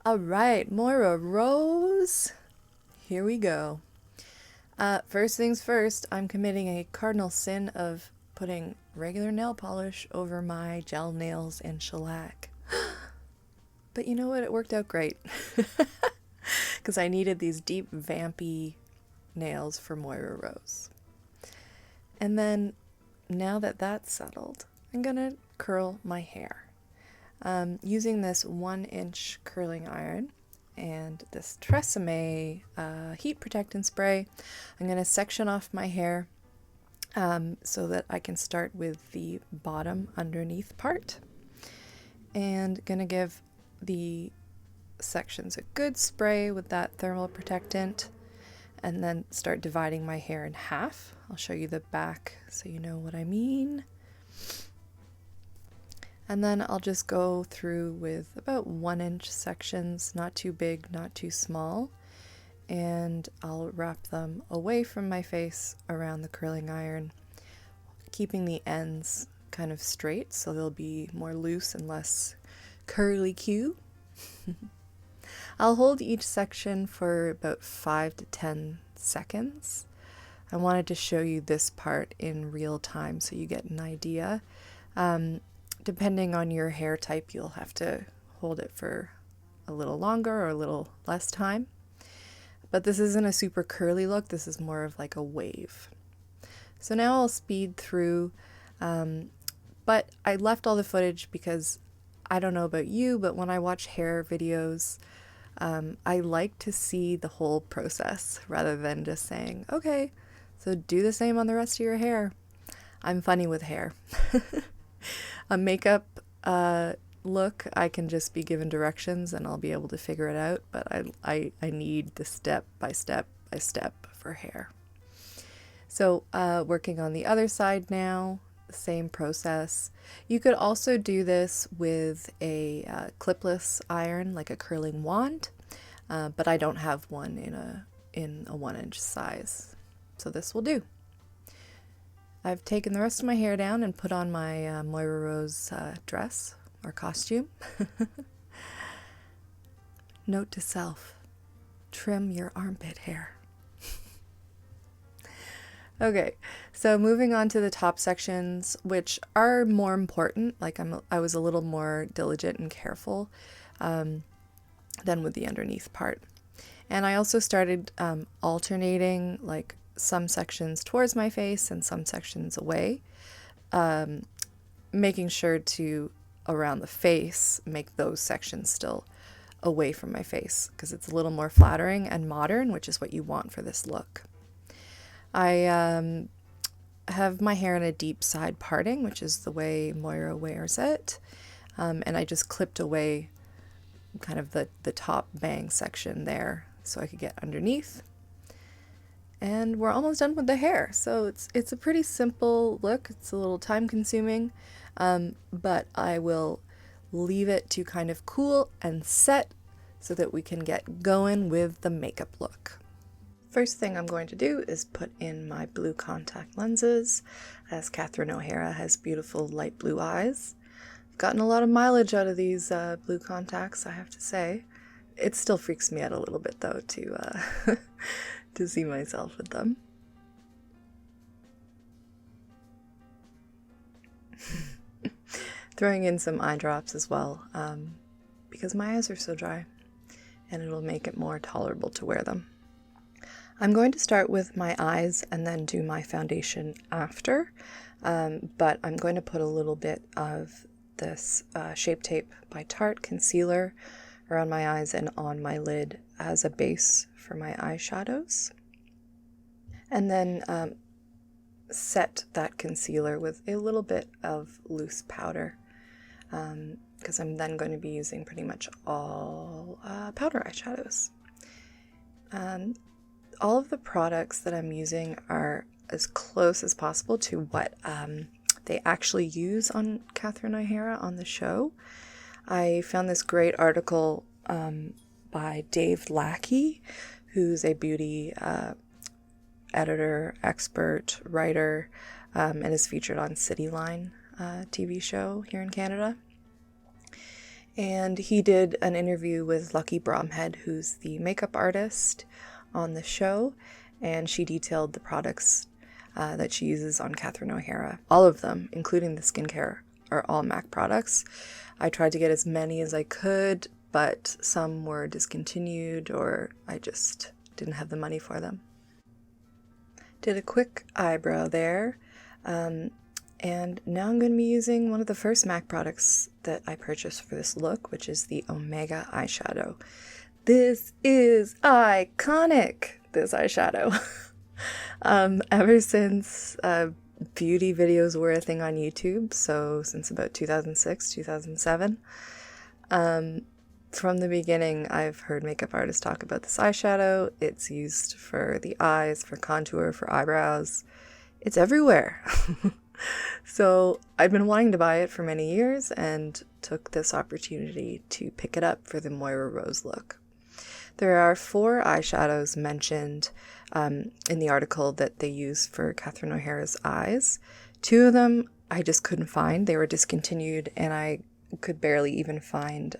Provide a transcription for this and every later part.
All right, Moira Rose. Here we go. First things first, I'm committing a cardinal sin of putting regular nail polish over my gel nails and shellac. But you know what? It worked out great. Because I needed these deep, vampy nails for Moira Rose. And then, now that that's settled, I'm going to curl my hair. Using this 1-inch curling iron and this Tresemme heat protectant spray, I'm going to section off my hair so that I can start with the bottom underneath part. And going to give the sections a good spray with that thermal protectant and then start dividing my hair in half. I'll show you the back so you know what I mean. And then I'll just go through with about 1-inch sections, not too big, not too small. And I'll wrap them away from my face around the curling iron, keeping the ends kind of straight so they'll be more loose and less curly-Q. I'll hold each section for about 5 to 10 seconds. I wanted to show you this part in real time so you get an idea. Depending on your hair type, you'll have to hold it for a little longer or a little less time. But this isn't a super curly look, this is more of like a wave. So now I'll speed through, but I left all the footage because I don't know about you, but when I watch hair videos, I like to see the whole process rather than just saying, okay, so do the same on the rest of your hair. I'm funny with hair. A makeup look, I can just be given directions and I'll be able to figure it out, but I need the step by step for hair. So working on the other side now, same process. You could also do this with a clipless iron, like a curling wand, but I don't have one in a 1-inch size, so this will do. I've taken the rest of my hair down and put on my Moira Rose dress or costume. Note to self, trim your armpit hair. Okay, so moving on to the top sections, which are more important. Like I was a little more diligent and careful than with the underneath part. And I also started alternating like some sections towards my face and some sections away, making sure to, around the face, make those sections still away from my face because it's a little more flattering and modern, which is what you want for this look. I have my hair in a deep side parting, which is the way Moira wears it, and I just clipped away kind of the top bang section there so I could get underneath. And we're almost done with the hair, so it's a pretty simple look. It's a little time consuming, but I will leave it to kind of cool and set so that we can get going with the makeup look. First thing I'm going to do is put in my blue contact lenses, as Catherine O'Hara has beautiful light blue eyes. I've gotten a lot of mileage out of these blue contacts, I have to say. It still freaks me out a little bit though to to see myself with them. Throwing in some eye drops as well, because my eyes are so dry, and it'll make it more tolerable to wear them. I'm going to start with my eyes and then do my foundation after, but I'm going to put a little bit of this Shape Tape by Tarte concealer around my eyes and on my lid as a base for my eyeshadows. And then set that concealer with a little bit of loose powder, because I'm then going to be using pretty much all powder eyeshadows. All of the products that I'm using are as close as possible to what they actually use on Catherine O'Hara on the show. I found this great article by Dave Lackie, who's a beauty editor, expert, writer, and is featured on Cityline TV show here in Canada. And he did an interview with Lucky Bromhead, who's the makeup artist on the show, and she detailed the products that she uses on Catherine O'Hara. All of them, including the skincare, are all MAC products. I tried to get as many as I could, but some were discontinued or I just didn't have the money for them. Did a quick eyebrow there. And now I'm going to be using one of the first MAC products that I purchased for this look, which is the Omega eyeshadow. This is iconic, this eyeshadow. Ever since beauty videos were a thing on YouTube, so since about 2006, 2007, from the beginning I've heard makeup artists talk about this eyeshadow. It's used for the eyes, for contour, for eyebrows. It's everywhere. So I'd been wanting to buy it for many years and took this opportunity to pick it up for the Moira Rose look. There are 4 eyeshadows mentioned in the article that they use for Catherine O'Hara's eyes. 2 of them I just couldn't find. They were discontinued, and I could barely even find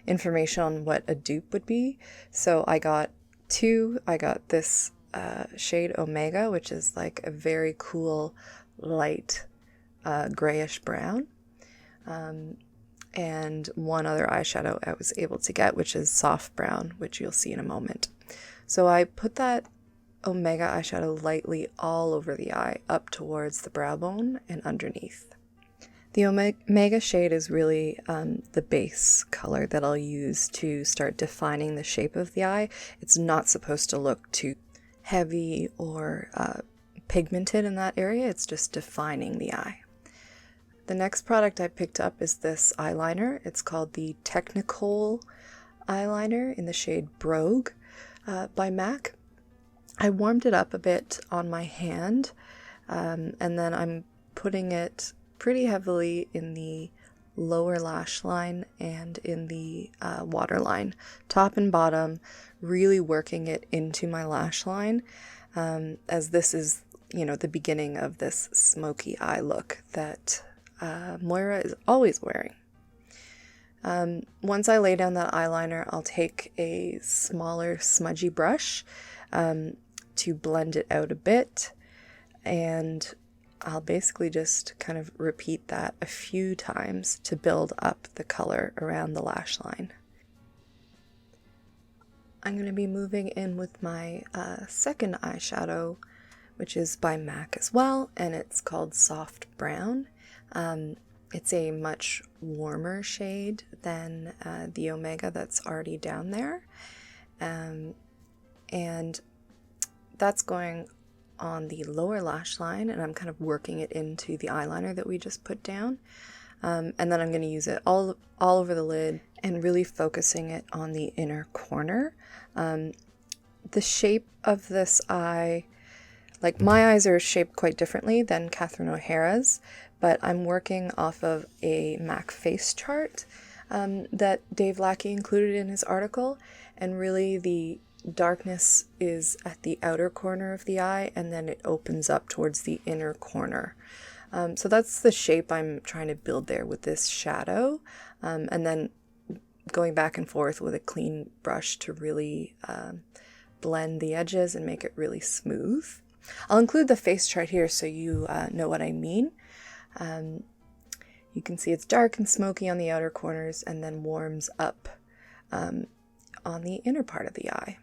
information on what a dupe would be. So I got 2. I got this shade Omega, which is like a very cool light grayish brown, and one other eyeshadow I was able to get, which is soft brown, which you'll see in a moment. So I put that Omega eyeshadow lightly all over the eye, up towards the brow bone and underneath. The Omega shade is really the base color that I'll use to start defining the shape of the eye. It's not supposed to look too heavy or pigmented in that area. It's just defining the eye. The next product I picked up is this eyeliner. It's called the Technakol eyeliner in the shade Brogue by MAC. I warmed it up a bit on my hand, and then I'm putting it pretty heavily in the lower lash line and in the waterline, top and bottom, really working it into my lash line, as this is, the beginning of this smoky eye look that Moira is always wearing. Once I lay down that eyeliner, I'll take a smaller smudgy brush to blend it out a bit, and I'll basically just kind of repeat that a few times to build up the color around the lash line. I'm going to be moving in with my second eyeshadow, which is by MAC as well, and it's called Soft Brown. It's a much warmer shade than the Omega that's already down there, and that's going on the lower lash line, and I'm kind of working it into the eyeliner that we just put down, and then I'm going to use it all over the lid and really focusing it on the inner corner. The shape of this eye, like my eyes are shaped quite differently than Catherine O'Hara's, but I'm working off of a MAC face chart that Dave Lackie included in his article, and really the darkness is at the outer corner of the eye, and then it opens up towards the inner corner. So that's the shape I'm trying to build there with this shadow, and then going back and forth with a clean brush to really blend the edges and make it really smooth. I'll include the face chart here so you know what I mean. You can see it's dark and smoky on the outer corners and then warms up on the inner part of the eye.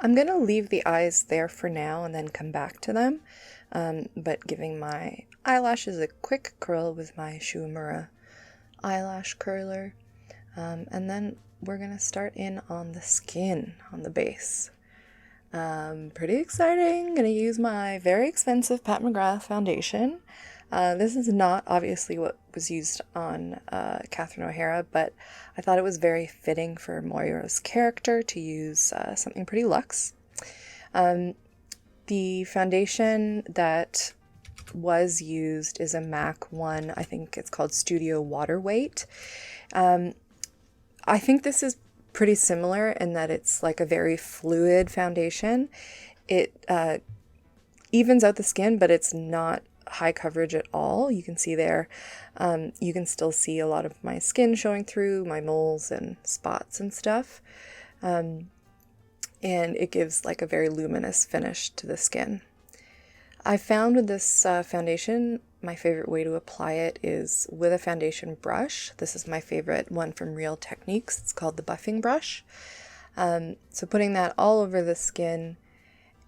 I'm going to leave the eyes there for now and then come back to them, but giving my eyelashes a quick curl with my Schitt'S eyelash curler, and then we're going to start in on the skin, on the base. Pretty exciting. I'm going to use my very expensive Pat McGrath foundation. This is not obviously what was used on Catherine O'Hara, but I thought it was very fitting for Moira's character to use something pretty luxe. The foundation that was used is a MAC one. I think it's called Studio Water Weight. I think this is pretty similar in that it's like a very fluid foundation. It evens out the skin, but it's not high coverage at all. You can see there, you can still see a lot of my skin showing through, my moles and spots and stuff. And it gives like a very luminous finish to the skin. I found with this foundation, my favorite way to apply it is with a foundation brush. This is my favorite one from Real Techniques. It's called the buffing brush. So putting that all over the skin,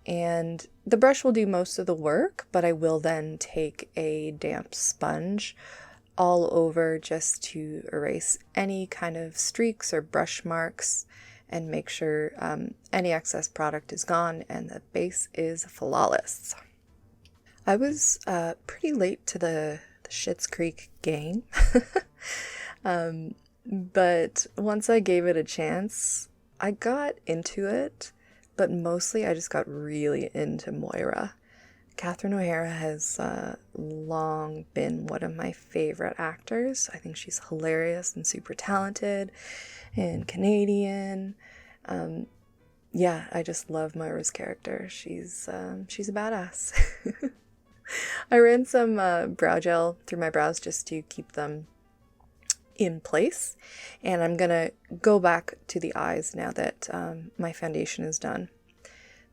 and the brush will do most of the work, but I will then take a damp sponge all over just to erase any kind of streaks or brush marks and make sure any excess product is gone and the base is flawless. I was pretty late to the Schitt's Creek game, but once I gave it a chance, I got into it, but mostly I just got really into Moira. Catherine O'Hara has long been one of my favorite actors. I think she's hilarious and super talented and Canadian. Yeah, I just love Moira's character. She's a badass. I ran some brow gel through my brows just to keep them in place, and I'm gonna go back to the eyes now that my foundation is done.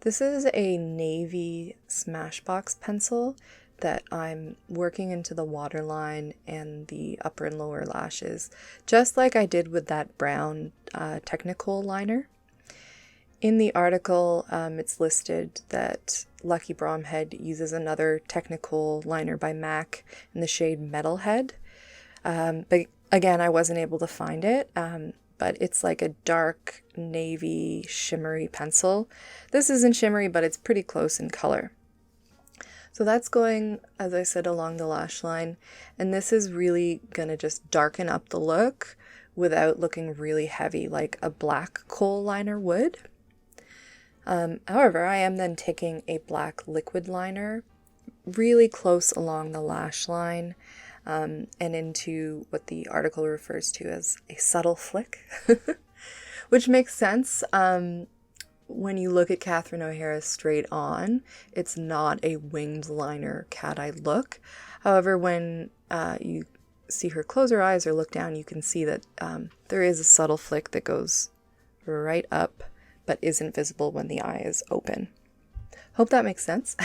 This is a navy Smashbox pencil that I'm working into the waterline and the upper and lower lashes, just like I did with that brown Technakol liner. In the article, it's listed that Lucky Bromhead uses another Technakol liner by MAC in the shade Metalhead. But again, I wasn't able to find it, but it's like a dark navy shimmery pencil. This isn't shimmery, but it's pretty close in color. So that's going, as I said, along the lash line, and this is really gonna just darken up the look without looking really heavy like a black kohl liner would. However, I am then taking a black liquid liner really close along the lash line and into what the article refers to as a subtle flick, which makes sense. When you look at Catherine O'Hara straight on, it's not a winged liner cat eye look. However, when you see her close her eyes or look down, you can see that there is a subtle flick that goes right up but isn't visible when the eye is open. Hope that makes sense.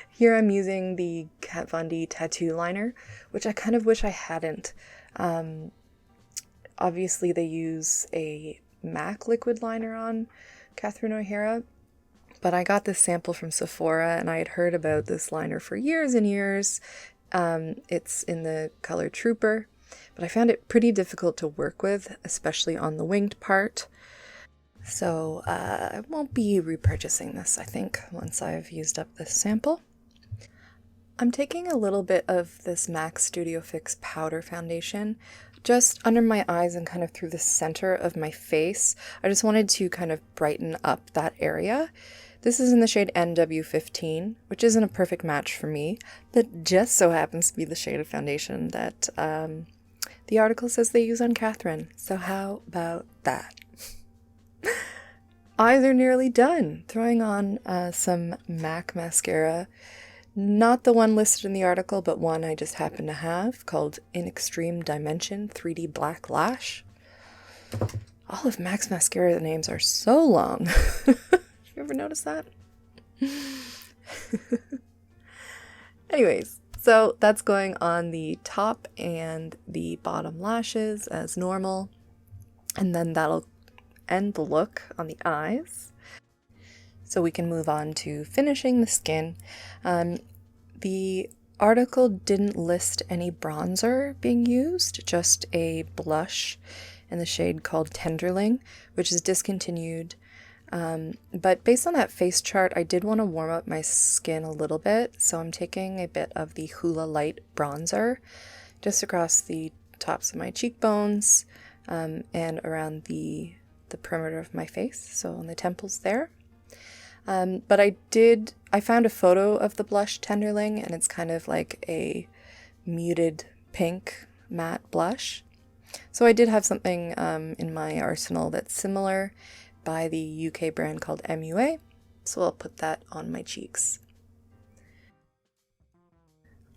Here I'm using the Kat Von D tattoo liner, which I kind of wish I hadn't. Obviously they use a MAC liquid liner on Catherine O'Hara, but I got this sample from Sephora and I had heard about this liner for years and years. It's in the color Trooper, but I found it pretty difficult to work with, especially on the winged part. So I won't be repurchasing this, I think, once I've used up this sample. I'm taking a little bit of this MAC Studio Fix powder foundation just under my eyes and kind of through the center of my face. I just wanted to kind of brighten up that area. This is in the shade NW15, which isn't a perfect match for me, but just so happens to be the shade of foundation that the article says they use on Catherine. So how about that? Eyes are nearly done. Throwing on some MAC mascara. Not the one listed in the article, but one I just happen to have, called In Extreme Dimension 3D Black Lash. All of MAC's mascara names are so long. You ever notice that? Anyways, so that's going on the top and the bottom lashes as normal. And then that'll end the look on the eyes. So we can move on to finishing the skin. The article didn't list any bronzer being used, just a blush in the shade called Tenderling, which is discontinued. But based on that face chart, I did want to warm up my skin a little bit, so I'm taking a bit of the Hoola Light bronzer just across the tops of my cheekbones and around the perimeter of my face, so on the temples there. But I found a photo of the blush Tenderling, and it's kind of like a muted pink matte blush. So I did have something in my arsenal that's similar by the UK brand called MUA, so I'll put that on my cheeks.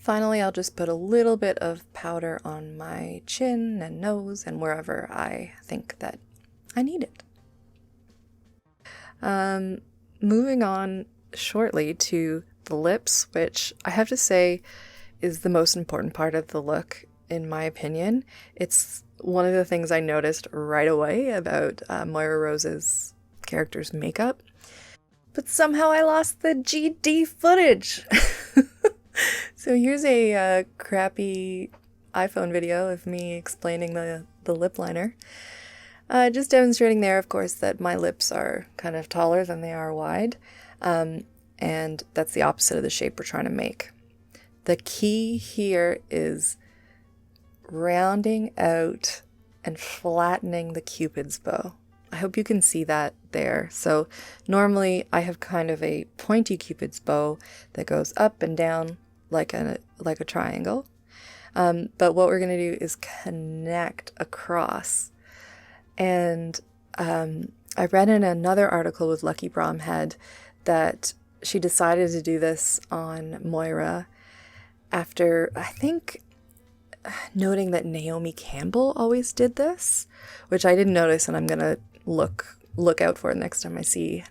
Finally, I'll just put a little bit of powder on my chin and nose and wherever I think that I need it. Moving on shortly to the lips, which I have to say is the most important part of the look, in my opinion. It's one of the things I noticed right away about Moira Rose's character's makeup. But somehow I lost the GD footage! So here's a crappy iPhone video of me explaining the lip liner. Just demonstrating there, of course, that my lips are kind of taller than they are wide. And that's the opposite of the shape we're trying to make. The key here is rounding out and flattening the Cupid's bow. I hope you can see that there. So normally I have kind of a pointy Cupid's bow that goes up and down like a triangle. But what we're going to do is connect across. And I read in another article with Lucky Bromhead that she decided to do this on Moira after, I think, noting that Naomi Campbell always did this, which I didn't notice, and I'm gonna look out for it next time I see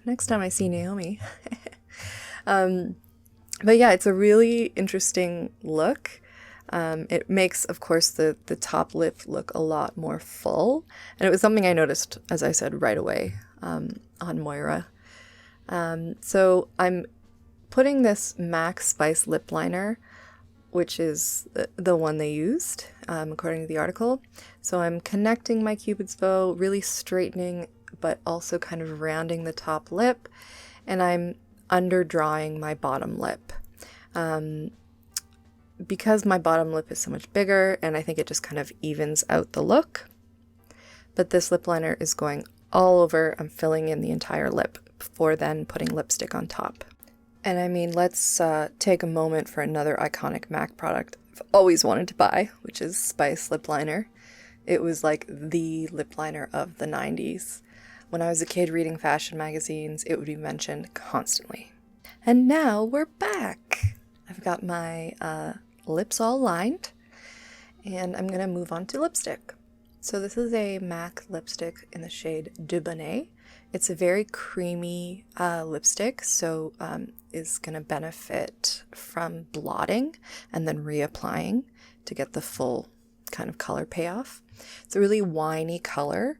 Naomi. But yeah, it's a really interesting look. It makes, of course, the top lip look a lot more full, and it was something I noticed, as I said, right away on Moira. So I'm putting this MAC Spice lip liner, which is the one they used, according to the article. So I'm connecting my Cupid's bow, really straightening, but also kind of rounding the top lip, and I'm underdrawing my bottom lip. Because my bottom lip is so much bigger, and I think it just kind of evens out the look. But this lip liner is going all over. I'm filling in the entire lip before then putting lipstick on top. And I mean, let's take a moment for another iconic MAC product I've always wanted to buy, which is Spice lip liner. It was like the lip liner of the 90s. When I was a kid reading fashion magazines, it would be mentioned constantly. And now we're back. I've got my lips all lined, and I'm gonna move on to lipstick. So this is a MAC lipstick in the shade Dubonnet. It's a very creamy lipstick, so is going to benefit from blotting and then reapplying to get the full kind of color payoff. It's a really winey color,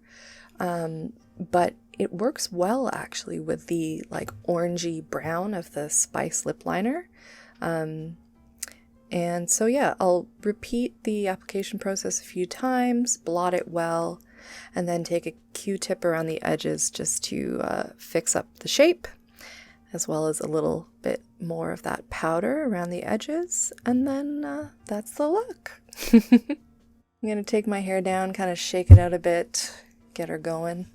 but it works well actually with the like orangey brown of the Spice lip liner. And so yeah, I'll repeat the application process a few times, blot it well, and then take a Q-tip around the edges just to fix up the shape, as well as a little bit more of that powder around the edges, and then that's the look. I'm going to take my hair down, kind of shake it out a bit, get her going.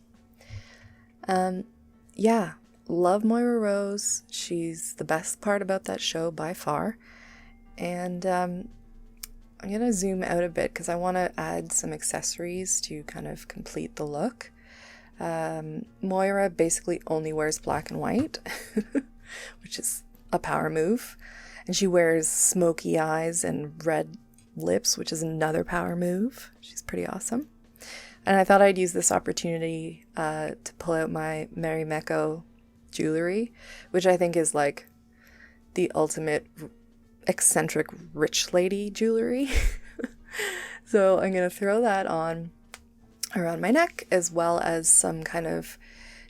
Yeah, love Moira Rose. She's the best part about that show by far. And I'm going to zoom out a bit because I want to add some accessories to kind of complete the look. Moira basically only wears black and white, which is a power move. And she wears smoky eyes and red lips, which is another power move. She's pretty awesome. And I thought I'd use this opportunity to pull out my Mary Mecco jewelry, which I think is like the ultimate eccentric rich lady jewelry. So I'm going to throw that on around my neck, as well as some kind of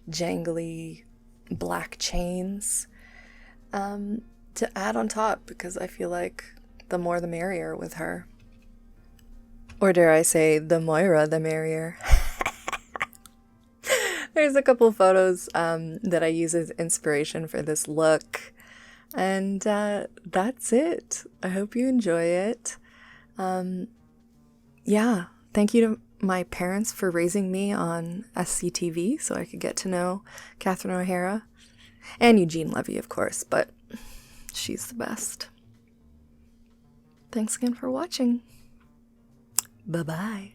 jangly black chains to add on top, because I feel like the more the merrier with her. Or dare I say, the Moira the merrier. There's a couple photos that I use as inspiration for this look. And that's it. I hope you enjoy it. Yeah, thank you to my parents for raising me on SCTV so I could get to know Catherine O'Hara. And Eugene Levy, of course, but she's the best. Thanks again for watching. Bye-bye.